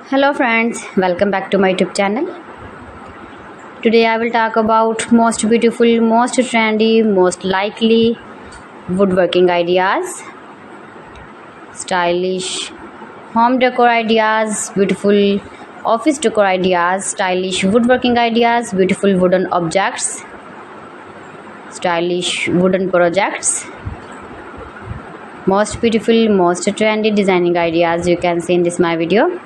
Hello friends, welcome back to my YouTube channel. Today I will talk about most beautiful, most trendy, most likely woodworking ideas, stylish home decor ideas, beautiful office decor ideas, stylish woodworking ideas, beautiful wooden objects, stylish wooden projects, most beautiful, most trendy designing ideas you can see in this my video.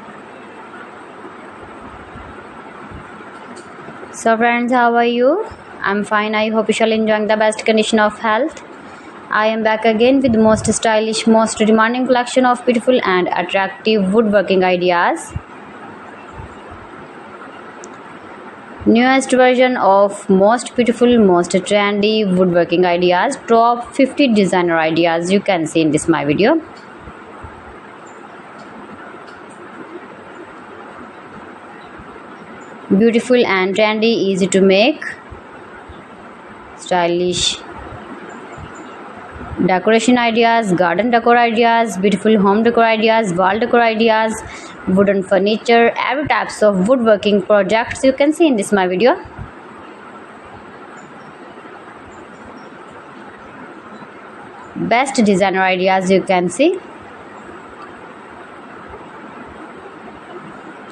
So friends, how are you? I'm fine. I hope you shall enjoying the best condition of health. I am back again with the most stylish, most demanding collection of beautiful and attractive woodworking ideas. Newest version of most beautiful, most trendy woodworking ideas. Top 50 designer ideas you can see in this my video. Beautiful and trendy, easy to make, stylish decoration ideas, garden decor ideas, beautiful home decor ideas, wall decor ideas, wooden furniture, every types of woodworking projects you can see in this my video. Best designer ideas you can see.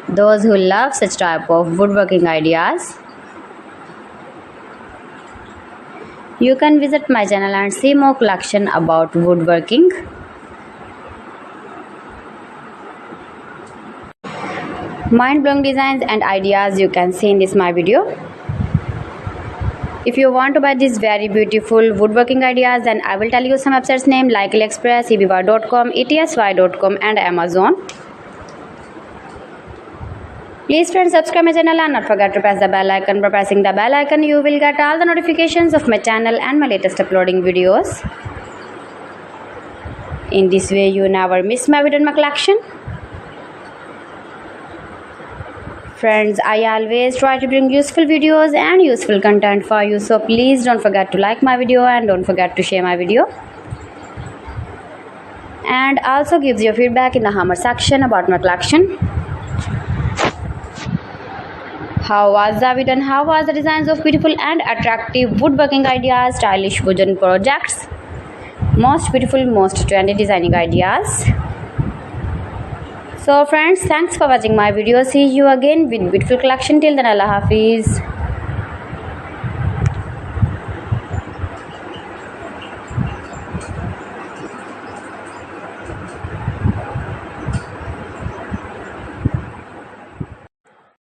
Those who love such type of woodworking ideas, you can visit my channel and see more collection about woodworking. Mind-blowing designs and ideas you can see in this my video. If you want to buy these very beautiful woodworking ideas, then I will tell you some websites name like AliExpress, eBay.com, ETSY.com and Amazon. Please friends, subscribe my channel and not forget to press the bell icon. By pressing the bell icon, you will get all the notifications of my channel and my latest uploading videos. In this way, you never miss my video in my collection. Friends, I always try to bring useful videos and useful content for you. So please don't forget to like my video and don't forget to share my video. And also gives your feedback in the comment section about my collection. How was the video and how was the designs of beautiful and attractive woodworking ideas, stylish wooden projects, most beautiful, most trendy designing ideas. So friends, thanks for watching my video. See you again with beautiful collection. Till then, Allah Hafiz.